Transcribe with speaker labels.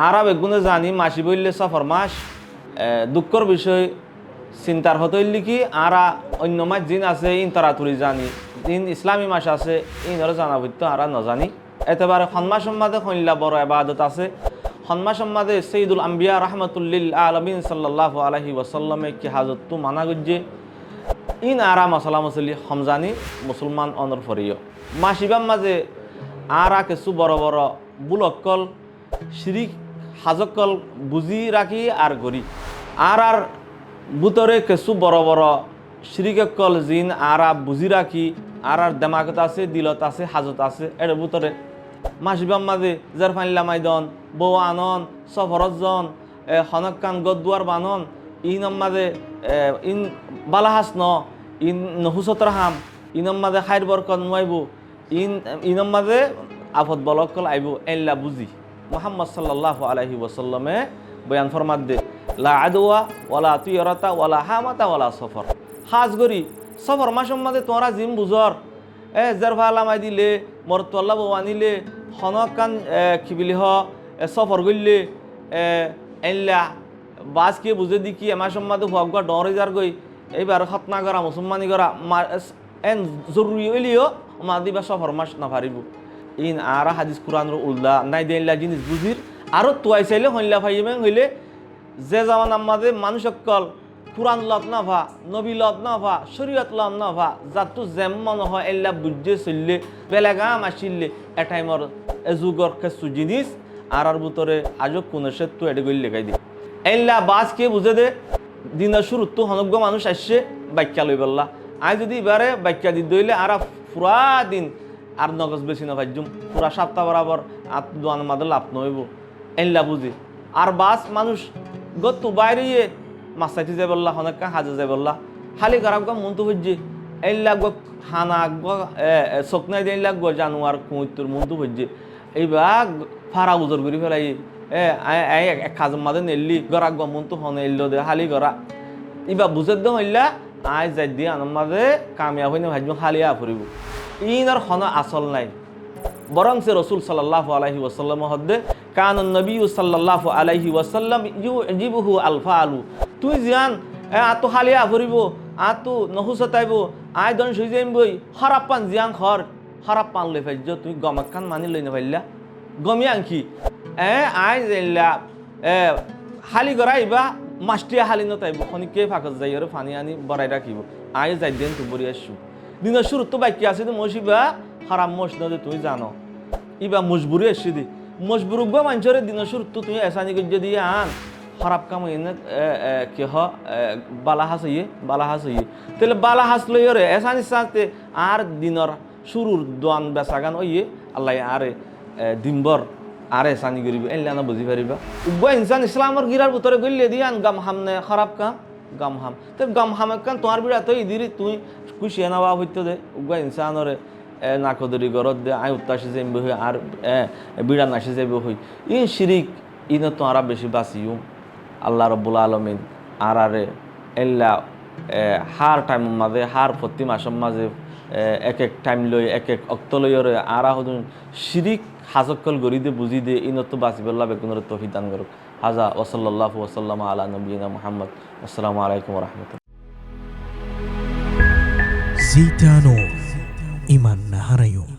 Speaker 1: আরা বেগুনে জানি মাসি বললে সফর মাস দুঃখর বিষয় চিন্তার হতে হইলে কি আরা অন্য মাস জিন আছে ইন তারাতুরি জানি দিন ইসলামী মাস আছে ইনর জানা বইতো আরা নজানি এতেবারে খন্মা সম্মাদে খৈল্লা বড় আবাদত আছে খন্মা সম্মাদে সঈদুল আম্বিয়া রহমতুল্লিল আলমিন সাল্লাল্লাহু আলাইহি ওয়াসাল্লামে কি হাজত তো মানা গজ্জে ইন আরা মশলা মসলি হমজানি মুসলমান অনর ফরিয় মাসিবাম মাঝে আরা কিছু বড় বড় বুলক্কল শিরিক হাজকল বুঝি রাখি আর গরি আর বুতরে কিছু বড় বড় শিরিকল জিন আরা বুঝি রাখি আর দেমাগত আছে দিলত আছে হাজত আছে এর বুতরে মাসিবাম মাঝে যার ফাইল্লা মাইদন বউ আনন সফরজন হনকান গদুয়ার বানন ইনম মাঝে ইন বালাহাস ন ইন নহুসতর হাম ইনম মাঝে খাইর বরকত নুয়াইবু ইনম মাঝে আফত বলকল আইবু এল্লা বুঝি মুহাম্মদ সাল্লাল্লাহু আলাইহি ওয়াসাল্লামে বয়ান ফরমাত দে লা আদওয়া ওয়ালা তিয়রাতা ওয়ালা হামাতা ওয়ালা সফর খাস গরি সফর মাসম মাঝে তোরা জিম বুঝর যার ফালামাই দিলে মর তোল্লা বউ আনিলে হনকান খিবিলি হ সফর গইলে এল্লা বাস কে বুঝে দি কি আমার সম্মাদে ভগ ডরে যার গই এইবার খতনা করা মুসলমানি করা এন জরুরি হইলিও মা দিবা সফর মাস না পারিব ইন আর হাদিস কুরআন উল্লা নাই দেলা জিনিস বুঝির আরো তুয়াই চাইলে হইলা ভাইমে হইলে যে জামান আমাদের মানুষ সকল কুরআন লত না ভা নবী লত না ভা শরীয়ত লত না ভা যাতু যেমন হয় এল্লা বুঝে চললে বেলাগাম আসিলে এটাইমর এযুগর কিছু জিনিস আর ভিতরে আজও কোন সেতু এডে গইল লেখাই দি এল্লা বাস কে বুঝে দে দিনের শুরুত তো হনজ্ঞ মানুষ আসছে বাক্যা লই বললা আই যদি এবারে বাক্যা দি দইলে আর পুরা দিন আর নগজ বেশি না ভাইজুম পুরা সপ্তাহ বরাবর দোয়ান মাদে লাভ নইব এল্লা বুঝি আর বাস মানুষ গত বাইরে মাসাইতে যাই বললা হনকা হাজে যাই বললা খালি খারাপ গা মন তো হইছে এল্লা গো হানা গো চকনাই দিয়ে লাগ গো জানুয়ার কুইতুর মন তো হইছে এইবার ফারা উজর করি ফেলাই এক খাজম মাদে নেলি গড়া গো মন তো হনে এল্লো দে খালি গড়া ইবা বুঝে দম হইলা আয় যাই দিয়ে আনন্দ মাঝে কামিয়াব হইনে ভাজবো খালিয়া ফুরিব ইনার হন আসল নাই বরং সে রসুল সাল্লাল্লাহু আলাইহি ওয়াসাল্লাম হদ্দে কান নবী সাল্লাল্লাহু আলাইহি ওয়াসাল্লাম ইউজিবুহু আলফালু তুই জিয়ান আতো খালিয়া ফুরিব আতো নহুসতাইব আই দন সুই যাইম বই খারাপ পান জিয়ান খর খারাপ পান লই ফাইজ তুই গমাক্কান মানি লই না ফাইলা গমি আংকি আই যাইলা খালি গরাইবা মাস্টিয়া হালি নতাইব খনিকে ফাকত যাই আর ফানি আনি বড়াই রাখিব আই যাই দেন তো বরি আসু দিনের শুরু তো বাক্য আছে তো মসিবা খারাপ মস নদে তুই জানো ইবা মজবুরি আসছি দি মজবুর গো মানুষের দিনের শুরু তো তুই এসানি যদি আন খারাপ কাম এনে কি হ বালা হাসিয়ে তাহলে বালা হাস লই রে এসানি সাথে আর দিনের শুরুর দোয়ান বেসাগান ওইয়ে আল্লাহ আরে দিনবর আরে এসানি করিব এলে না বুঝি পারিবা উগ্র ইনসান ইসলামর গিরার ভিতরে গইলে দিয়ান গাম হামনে খারাপ কাম গাম হাম তো গাম হাম কান তোমার বিড়া তো ইদিরি তুই খুশি নাবা হইতো দে উগ্র ইনসানরে নাকদরি গরত দে আই উত্তাসি যাইব হই আর বিড়া নাসি যাইব হই ই শিরিক ইন তো আরা বেশি বাঁচিও আল্লাহ রব্বুল আলমিন আর আরে এল্লা হার টাইম মাঝে হার প্রতি মাসের মাঝে এক এক টাইম লই এক এক অক্ত লইরে আরা হদুন শিরিক হাজকল গরি দে বুঝি দে ইনত বাঁচিবল্লা বেগুনের তৌফিক দান করুক হাজা ওয়াসাল্লাল্লাহু ওয়াসাল্লাম আলা নবিয়িনা মুহাম্মদ আসসালামু আলাইকুম ওয়া রাহমাতুল্লাহ
Speaker 2: জিতানো ইমান না হারাইও।